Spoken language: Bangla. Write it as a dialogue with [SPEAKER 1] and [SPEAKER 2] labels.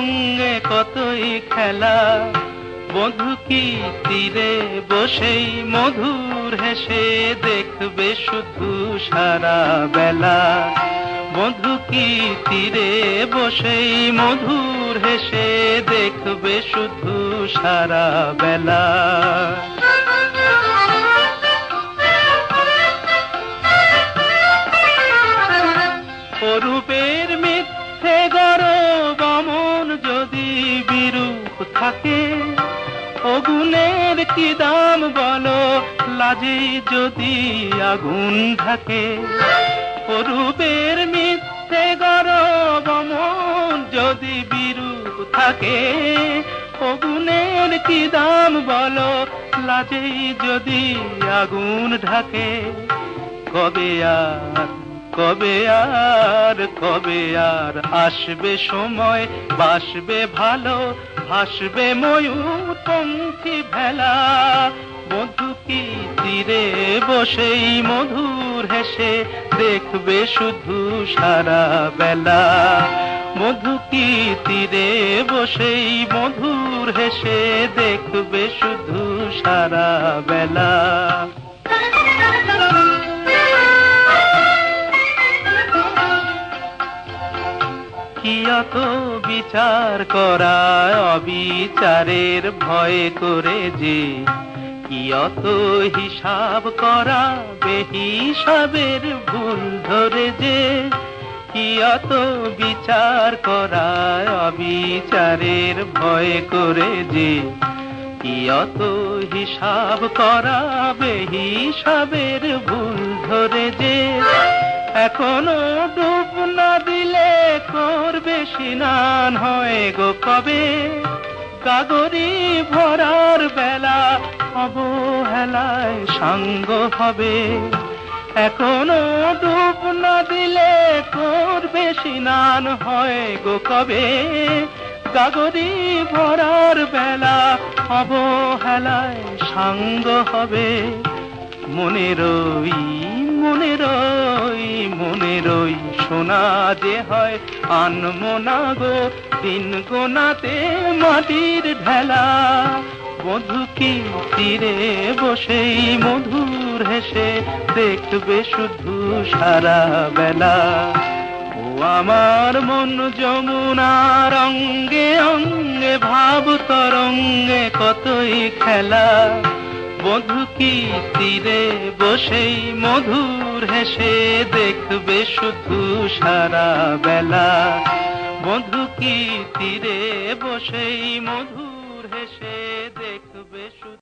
[SPEAKER 1] রঙে কতই খেলা। বধূ কি তীরে বসেই মধুর হেসে দেখবে শুধু সারা বেলা। বধূ কি তীরে বসেই মধুর হেসে দেখবে শুধু সারা বেলা। অরূপের মিথ্যে গরব অমন যদি বিরূপ থাকে, অগুণের কি দাম বলো লাজে যদি আগুন ঢাকে। অরূপের মিথ্যে গরব অমন যদি বিরূপ থাকে, অগুণের কি দাম বলো লাজে যদি আগুন ঢাকে। কবে আর কবে আর কবে আর আসবে সময়, বাসবে ভালো ভাসবে ময়ূর পঙ্খী ভেলা। বধূ কি তীরে বসেই মধুর হেসে দেখবে শুধু সারা বেলা। বধূ কি তীরে বসেই মধুর হেসে দেখবে শুধু সারা বেলা। কি অত বিচার করা অবিচারের ভয় করে যে, কি অত হিসাব করা বেহিসাবের ভুল ধরে যে। কি অত বিচার করা অবিচারের ভয় করে যে, কি অত হিসাব করা বেহিসাবের ভুল ধরে যে। এখনো ডুব না দিলে করবে স্নান হয় গো কবে। গাগরি ভরার বেলা অবহেলায় সাঙ্গ হবে। এখনো ডুব না দিলে করবে স্নান হয় গো কবে। গাগরি ভরার বেলা অবহেলায় সাঙ্গ হবে। মনে রই মনে রই মনে রই সোনা যে হয় আনমনা গো দিন গোনাতে মাটির ঢেলা। বধূ কি তীরে বসেই মধুর হেসে দেখবে শুধু সারা বেলা। ও আমার মন যমুনার অঙ্গে অঙ্গে ভাব তরঙ্গে কতই খেলা। বধূ কি তীরে বসেই মধুর হেসে দেখবে শুধু সারা বেলা। বধূ কি তীরে বসেই মধুর হেসে দেখবে শুধু